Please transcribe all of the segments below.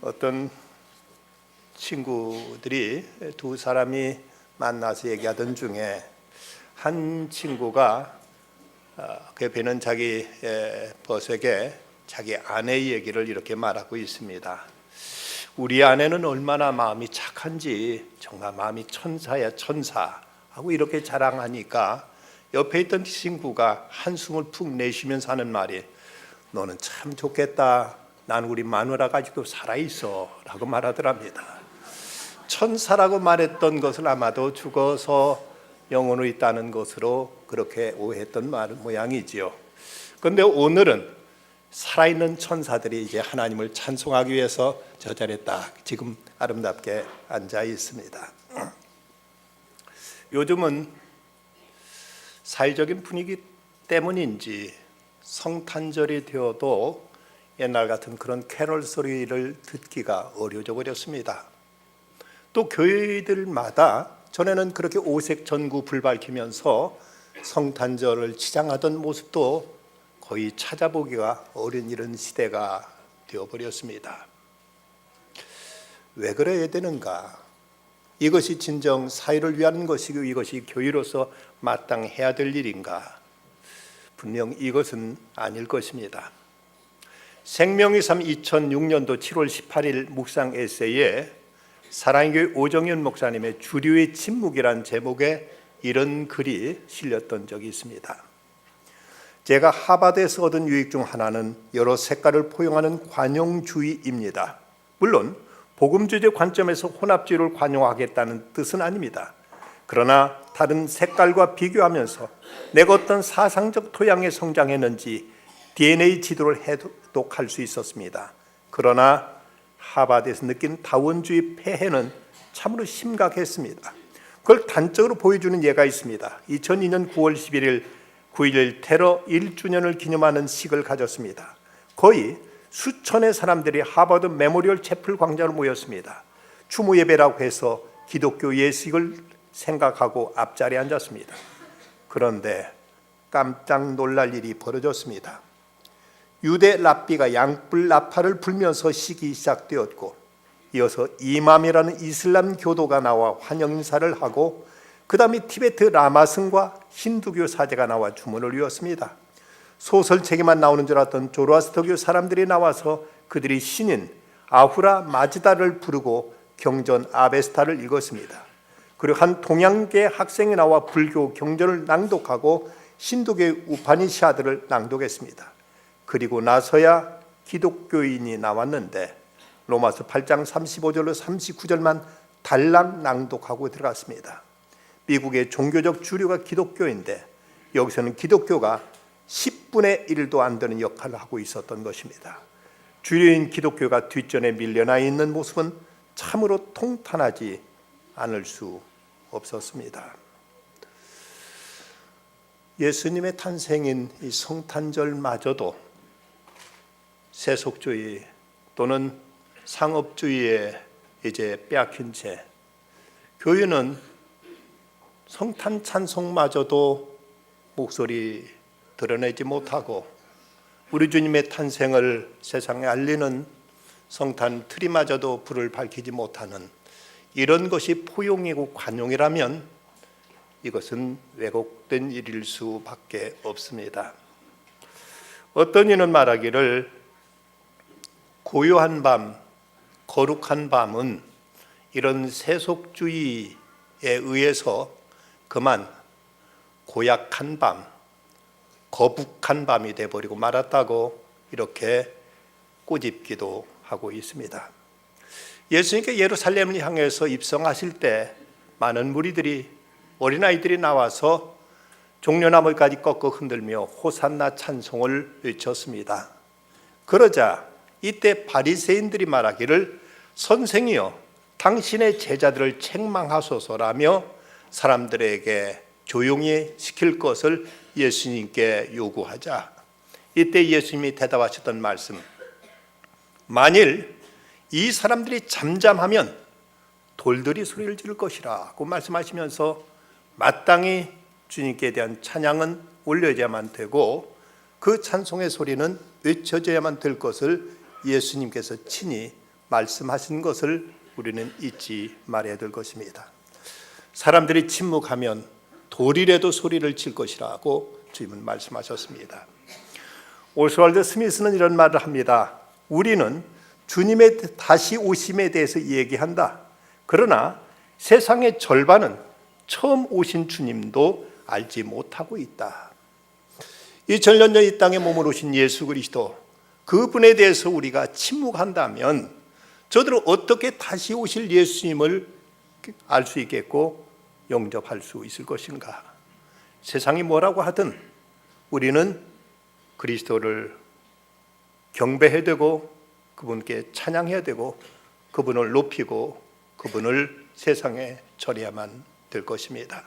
어떤 친구들이 두 사람이 만나서 얘기하던 중에 한 친구가 그 배는 자기 벗에게 자기 아내의 얘기를 이렇게 말하고 있습니다. 우리 아내는 얼마나 마음이 착한지 정말 마음이 천사야 천사 하고 이렇게 자랑하니까 옆에 있던 친구가 한숨을 푹 내쉬면서 하는 말이 너는 참 좋겠다. 난 우리 마누라가 아직도 살아있어 라고 말하더랍니다. 천사라고 말했던 것을 아마도 죽어서 영혼으로 있다는 것으로 그렇게 오해했던 말 모양이지요. 그런데 오늘은 살아있는 천사들이 이제 하나님을 찬송하기 위해서 저 자리에 딱 지금 아름답게 앉아 있습니다. 요즘은 사회적인 분위기 때문인지 성탄절이 되어도 옛날 같은 그런 캐럴 소리를 듣기가 어려져 버렸습니다. 또 교회들마다 전에는 그렇게 오색 전구 불 밝히면서 성탄절을 치장하던 모습도 거의 찾아보기가 어려운 이런 시대가 되어버렸습니다. 왜 그래야 되는가? 이것이 진정 사회를 위한 것이고 이것이 교회로서 마땅해야 될 일인가? 분명 이것은 아닐 것입니다. 생명의 삶 2006년도 7월 18일 묵상 에세이에 사랑의 교회 오정현 목사님의 주류의 침묵이란 제목의 이런 글이 실렸던 적이 있습니다. 제가 하버드에서 얻은 유익 중 하나는 여러 색깔을 포용하는 관용주의입니다. 물론 복음주의 관점에서 혼합주의를 관용하겠다는 뜻은 아닙니다. 그러나 다른 색깔과 비교하면서 내가 어떤 사상적 토양에 성장했는지 DNA 지도를 해독할 수 있었습니다. 그러나 하버드에서 느낀 다원주의 폐해는 참으로 심각했습니다. 그걸 단적으로 보여주는 예가 있습니다. 2002년 9월 11일 9.11 테러 1주년을 기념하는 식을 가졌습니다. 거의 수천의 사람들이 하버드 메모리얼 채플 광장으로 모였습니다. 추모 예배라고 해서 기독교 예식을 생각하고 앞자리에 앉았습니다. 그런데 깜짝 놀랄 일이 벌어졌습니다. 유대 랍비가 양뿔 나팔을 불면서 식이 시작되었고 이어서 이맘이라는 이슬람 교도가 나와 환영 인사를 하고 그 다음에 티베트 라마승과 힌두교 사제가 나와 주문을 이었습니다. 소설책에만 나오는 줄 알았던 조로아스터교 사람들이 나와서 그들이 신인 아후라 마즈다를 부르고 경전 아베스타를 읽었습니다. 그리고 한 동양계 학생이 나와 불교 경전을 낭독하고 힌두교의 우파니샤드를 낭독했습니다. 그리고 나서야 기독교인이 나왔는데 로마서 8장 35절로 39절만 달랑 낭독하고 들어갔습니다. 미국의 종교적 주류가 기독교인데 여기서는 기독교가 10분의 1도 안 되는 역할을 하고 있었던 것입니다. 주류인 기독교가 뒷전에 밀려나 있는 모습은 참으로 통탄하지 않을 수 없었습니다. 예수님의 탄생인 이 성탄절마저도 세속주의 또는 상업주의에 이제 빼앗긴 채 교회는 성탄 찬송마저도 목소리 드러내지 못하고 우리 주님의 탄생을 세상에 알리는 성탄 트리마저도 불을 밝히지 못하는 이런 것이 포용이고 관용이라면 이것은 왜곡된 일일 수밖에 없습니다. 어떤 이는 말하기를 고요한 밤, 거룩한 밤은 이런 세속주의에 의해서 그만 고약한 밤, 거북한 밤이 되어버리고 말았다고 이렇게 꼬집기도 하고 있습니다. 예수님께 예루살렘을 향해서 입성하실 때 많은 무리들이 어린아이들이 나와서 종려나무까지 꺾어 흔들며 호산나 찬송을 외쳤습니다. 그러자 이때 바리새인들이 말하기를 선생이여 당신의 제자들을 책망하소서라며 사람들에게 조용히 시킬 것을 예수님께 요구하자 이때 예수님이 대답하셨던 말씀, 만일 이 사람들이 잠잠하면 돌들이 소리를 지를 것이라고 말씀하시면서 마땅히 주님께 대한 찬양은 올려야만 되고 그 찬송의 소리는 외쳐져야만 될 것을 예수님께서 친히 말씀하신 것을 우리는 잊지 말아야 될 것입니다. 사람들이 침묵하면 돌이라도 소리를 칠 것이라고 주님은 말씀하셨습니다. 오스왈드 스미스는 이런 말을 합니다. 우리는 주님의 다시 오심에 대해서 얘기한다. 그러나 세상의 절반은 처음 오신 주님도 알지 못하고 있다. 2000년 전 이 땅에 몸을 오신 예수 그리스도, 그분에 대해서 우리가 침묵한다면 저들은 어떻게 다시 오실 예수님을 알 수 있겠고 영접할 수 있을 것인가? 세상이 뭐라고 하든 우리는 그리스도를 경배해야 되고 그분께 찬양해야 되고 그분을 높이고 그분을 세상에 전해야만 될 것입니다.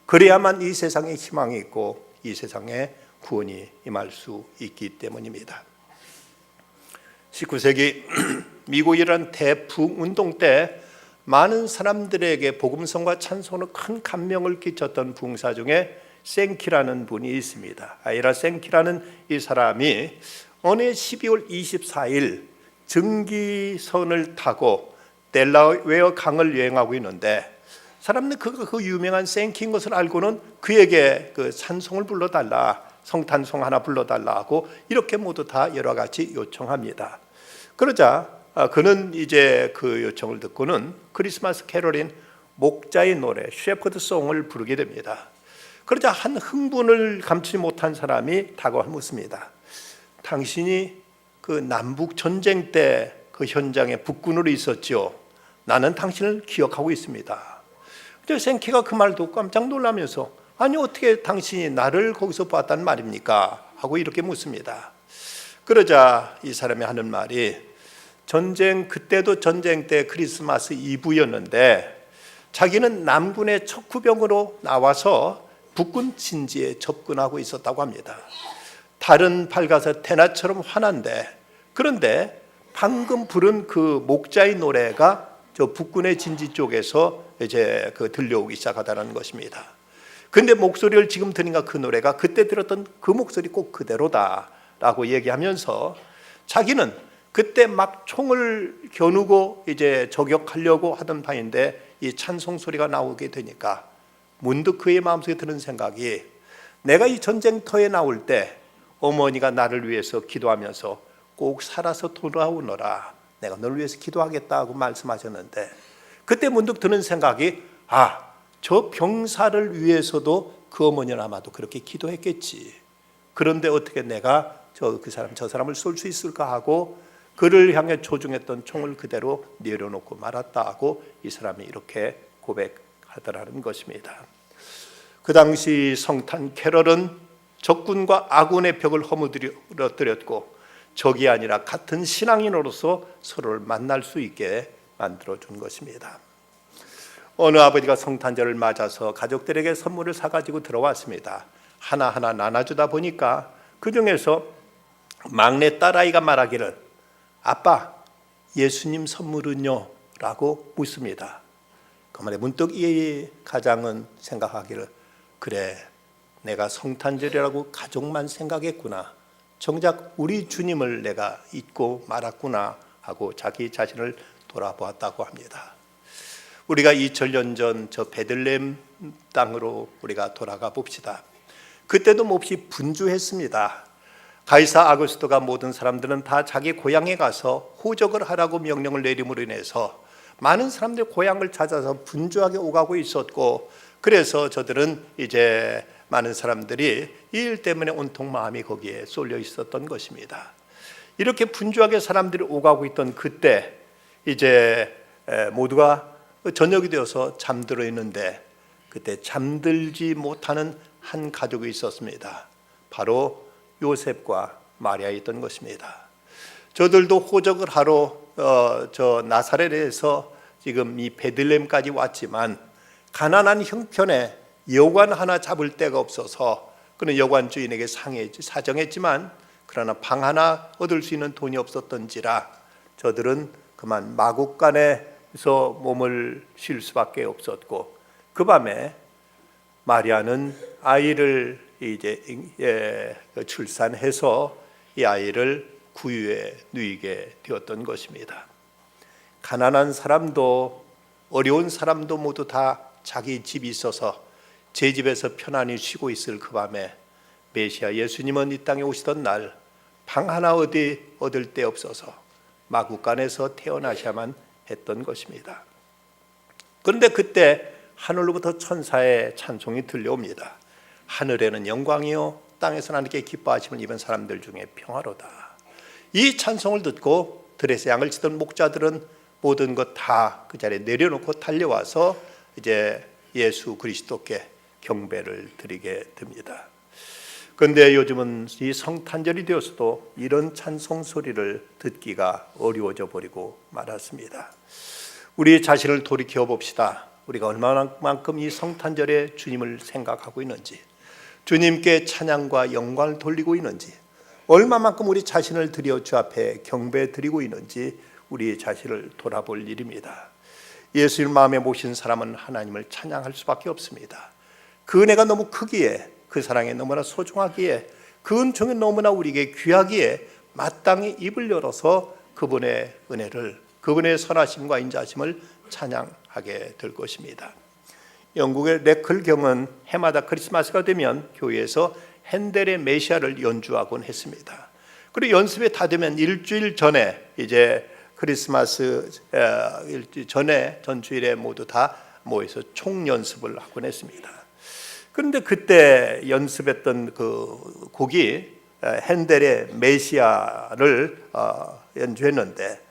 그래야만 이 세상에 희망이 있고 이 세상에 구원이 임할 수 있기 때문입니다. 19세기 미국이 일어난 대부흥운동 때 많은 사람들에게 복음성과 찬송으로 큰 감명을 끼쳤던 부흥사 중에 생키라는 분이 있습니다. 아이라 생키라는 이 사람이 어느 12월 24일 증기선을 타고 델라웨어 강을 여행하고 있는데 사람들은 그 유명한 생키인 것을 알고는 그에게 그 찬송을 불러달라, 성탄송 하나 불러달라 하고 이렇게 모두 다 여러 가지 요청합니다. 그러자 그는 이제 그 요청을 듣고는 크리스마스 캐롤인 목자의 노래 셰퍼드 송을 부르게 됩니다. 그러자 한 흥분을 감추지 못한 사람이 다가와 묻습니다. 당신이 그 남북 전쟁 때 그 현장에 북군으로 있었죠. 나는 당신을 기억하고 있습니다. 생키가 그 말 듣고 깜짝 놀라면서 아니 어떻게 당신이 나를 거기서 봤단 말입니까? 하고 이렇게 묻습니다. 그러자 이 사람이 하는 말이 그때도 전쟁 때 크리스마스 이브였는데 자기는 남군의 척후병으로 나와서 북군 진지에 접근하고 있었다고 합니다. 달은 밝아서 대낮처럼 환한데 그런데 방금 부른 그 목자의 노래가 저 북군의 진지 쪽에서 이제 들려오기 시작하다는 것입니다. 근데 목소리를 지금 들으니까 그 노래가 그때 들었던 그 목소리 꼭 그대로다라고 얘기하면서 자기는 그때 막 총을 겨누고 이제 저격하려고 하던 바인데 이 찬송 소리가 나오게 되니까 문득 그의 마음속에 드는 생각이 내가 이 전쟁터에 나올 때 어머니가 나를 위해서 기도하면서 꼭 살아서 돌아오너라, 내가 너를 위해서 기도하겠다고 말씀하셨는데 그때 문득 드는 생각이 저 병사를 위해서도 그 어머니는 아마도 그렇게 기도했겠지. 그런데 어떻게 내가 저 사람을 쏠 수 있을까 하고 그를 향해 조종했던 총을 그대로 내려놓고 말았다 하고 이 사람이 이렇게 고백하더라는 것입니다. 그 당시 성탄 캐럴은 적군과 아군의 벽을 허무드렸고 적이 아니라 같은 신앙인으로서 서로를 만날 수 있게 만들어준 것입니다. 어느 아버지가 성탄절을 맞아서 가족들에게 선물을 사가지고 들어왔습니다. 하나하나 나눠주다 보니까 그 중에서 막내 딸아이가 말하기를 아빠, 예수님 선물은요? 라고 묻습니다. 그 말에 문득 이 가장은 생각하기를 그래, 내가 성탄절이라고 가족만 생각했구나. 정작 우리 주님을 내가 잊고 말았구나 하고 자기 자신을 돌아보았다고 합니다. 우리가 2000년 전 저 베들레헴 땅으로 우리가 돌아가 봅시다. 그때도 몹시 분주했습니다. 가이사 아구스토가 모든 사람들은 다 자기 고향에 가서 호적을 하라고 명령을 내림으로 인해서 많은 사람들이 고향을 찾아서 분주하게 오가고 있었고 그래서 저들은 이제 많은 사람들이 이 일 때문에 온통 마음이 거기에 쏠려 있었던 것입니다. 이렇게 분주하게 사람들이 오가고 있던 그때 이제 모두가 저녁이 되어서 잠들어 있는데 그때 잠들지 못하는 한 가족이 있었습니다. 바로 요셉과 마리아였던 것입니다. 저들도 호적을 하러 저 나사렛에서 지금 이 베들레헴까지 왔지만 가난한 형편에 여관 하나 잡을 데가 없어서 그는 여관 주인에게 사정했지만 그러나 방 하나 얻을 수 있는 돈이 없었던지라 저들은 그만 마국간에서 몸을 쉴 수밖에 없었고 그 밤에 마리아는 아이를 이제 출산해서 이 아이를 구유에 누이게 되었던 것입니다. 가난한 사람도 어려운 사람도 모두 다 자기 집이 있어서 제 집에서 편안히 쉬고 있을 그 밤에 메시아 예수님은 이 땅에 오시던 날 방 하나 얻을 데 없어서 마구간에서 태어나셔야만 했던 것입니다. 그런데 그때 하늘로부터 천사의 찬송이 들려옵니다. 하늘에는 영광이요 땅에서는 하나님께 기뻐하심을 입은 사람들 중에 평화로다. 이 찬송을 듣고 들에서 양을 치던 목자들은 모든 것 다 그 자리에 내려놓고 달려와서 이제 예수 그리스도께 경배를 드리게 됩니다. 그런데 요즘은 이 성탄절이 되어서도 이런 찬송 소리를 듣기가 어려워져 버리고 말았습니다. 우리 자신을 돌이켜 봅시다. 우리가 얼마만큼 이 성탄절에 주님을 생각하고 있는지, 주님께 찬양과 영광을 돌리고 있는지, 얼마만큼 우리 자신을 드려 주 앞에 경배 드리고 있는지 우리 자신을 돌아볼 일입니다. 예수님 마음에 모신 사람은 하나님을 찬양할 수밖에 없습니다. 그 은혜가 너무 크기에, 그 사랑이 너무나 소중하기에, 그 은총이 너무나 우리에게 귀하기에 마땅히 입을 열어서 그분의 은혜를, 그분의 선하심과 인자심을 찬양하게 될 것입니다. 영국의 레클경은 해마다 크리스마스가 되면 교회에서 핸델의 메시아를 연주하곤 했습니다. 그리고 연습이 다 되면 일주일 전에 이제 크리스마스 일주일 전에 전주일에 모두 다 모여서 총연습을 하곤 했습니다. 그런데 그때 연습했던 그 곡이 핸델의 메시아를 연주했는데,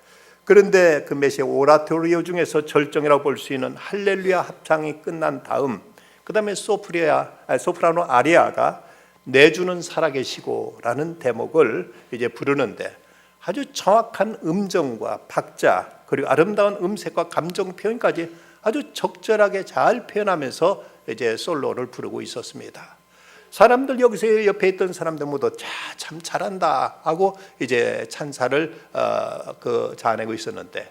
그런데 그 메시아 오라토리오 중에서 절정이라고 볼 수 있는 할렐루야 합창이 끝난 다음 그 다음에 소프라노 아리아가 내주는 살아계시고 라는 대목을 이제 부르는데, 아주 정확한 음정과 박자 그리고 아름다운 음색과 감정 표현까지 아주 적절하게 잘 표현하면서 이제 솔로를 부르고 있었습니다. 사람들, 여기서 옆에 있던 사람들 모두 참 잘한다 하고 이제 찬사를 자아내고 있었는데,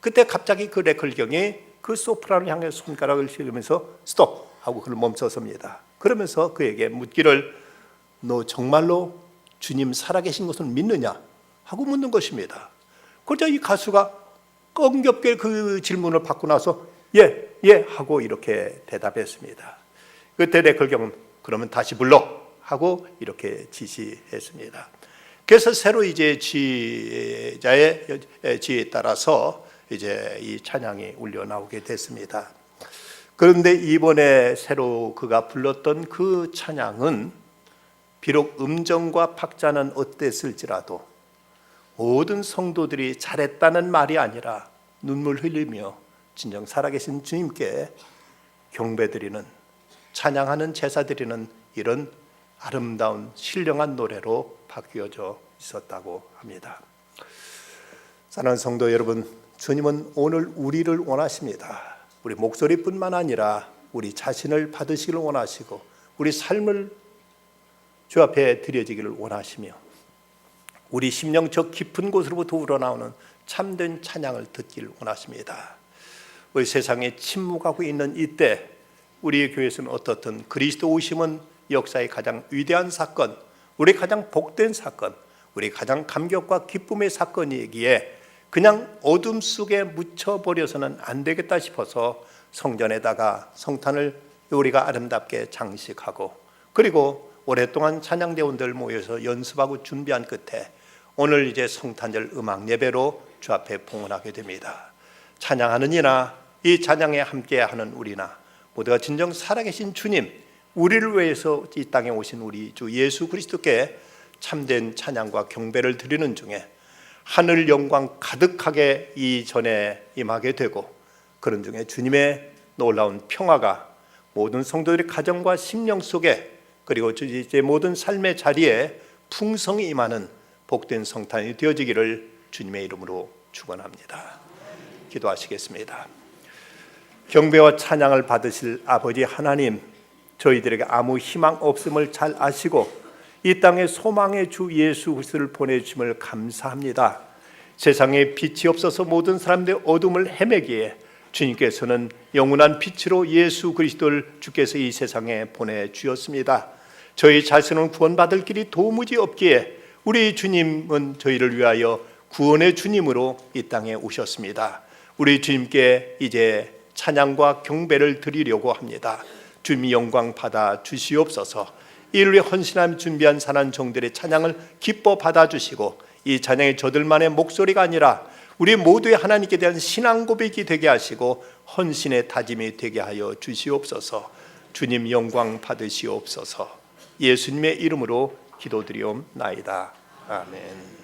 그때 갑자기 그 레클경이 그 소프라노를 향해 손가락을 휘두르면서 스톱 하고 그를 멈춰섭니다. 그러면서 그에게 묻기를, 너 정말로 주님 살아계신 것을 믿느냐 하고 묻는 것입니다. 그러자 이 가수가 껑겹게 그 질문을 받고 나서 예 하고 이렇게 대답했습니다. 그때 레클경은 그러면 다시 불러 하고 이렇게 지시했습니다. 그래서 새로 이제 지휘자의 지혜에 따라서 이제 이 찬양이 울려 나오게 됐습니다. 그런데 이번에 새로 그가 불렀던 그 찬양은 비록 음정과 박자는 어땠을지라도 모든 성도들이 잘했다는 말이 아니라 눈물 흘리며 진정 살아계신 주님께 경배드리는, 찬양하는, 제사드리는 이런 아름다운 신령한 노래로 바뀌어져 있었다고 합니다. 사랑하는 성도 여러분, 주님은 오늘 우리를 원하십니다. 우리 목소리뿐만 아니라 우리 자신을 받으시기를 원하시고 우리 삶을 주 앞에 드려지기를 원하시며 우리 심령 저 깊은 곳으로부터 우러나오는 참된 찬양을 듣기를 원하십니다. 우리 세상에 침묵하고 있는 이때 우리의 교회에서는 어떻든 그리스도 오심은 역사의 가장 위대한 사건, 우리 가장 복된 사건, 우리 가장 감격과 기쁨의 사건이기에 그냥 어둠 속에 묻혀버려서는 안 되겠다 싶어서 성전에다가 성탄을 우리가 아름답게 장식하고, 그리고 오랫동안 찬양대원들 모여서 연습하고 준비한 끝에 오늘 이제 성탄절 음악 예배로 주 앞에 봉헌하게 됩니다. 찬양하는 이나 이 찬양에 함께하는 우리나 모두가 진정 살아계신 주님, 우리를 위해서 이 땅에 오신 우리 주 예수 그리스도께 참된 찬양과 경배를 드리는 중에 하늘 영광 가득하게 이 전에 임하게 되고, 그런 중에 주님의 놀라운 평화가 모든 성도들의 가정과 심령 속에, 그리고 이제 모든 삶의 자리에 풍성히 임하는 복된 성탄이 되어지기를 주님의 이름으로 축원합니다. 기도하시겠습니다. 경배와 찬양을 받으실 아버지 하나님, 저희들에게 아무 희망 없음을 잘 아시고 이 땅에 소망의 주 예수 그리스도를 보내주심을 감사합니다. 세상에 빛이 없어서 모든 사람들의 어둠을 헤매기에 주님께서는 영원한 빛으로 예수 그리스도를 주께서 이 세상에 보내주셨습니다. 저희 자신은 구원받을 길이 도무지 없기에 우리 주님은 저희를 위하여 구원의 주님으로 이 땅에 오셨습니다. 우리 주님께 이제 찬양과 경배를 드리려고 합니다. 주님 영광 받아 주시옵소서. 이를 위해 헌신함 준비한 사랑 종들의 찬양을 기뻐 받아주시고 이 찬양이 저들만의 목소리가 아니라 우리 모두의 하나님께 대한 신앙 고백이 되게 하시고 헌신의 다짐이 되게 하여 주시옵소서. 주님 영광 받으시옵소서. 예수님의 이름으로 기도드리옵나이다. 아멘.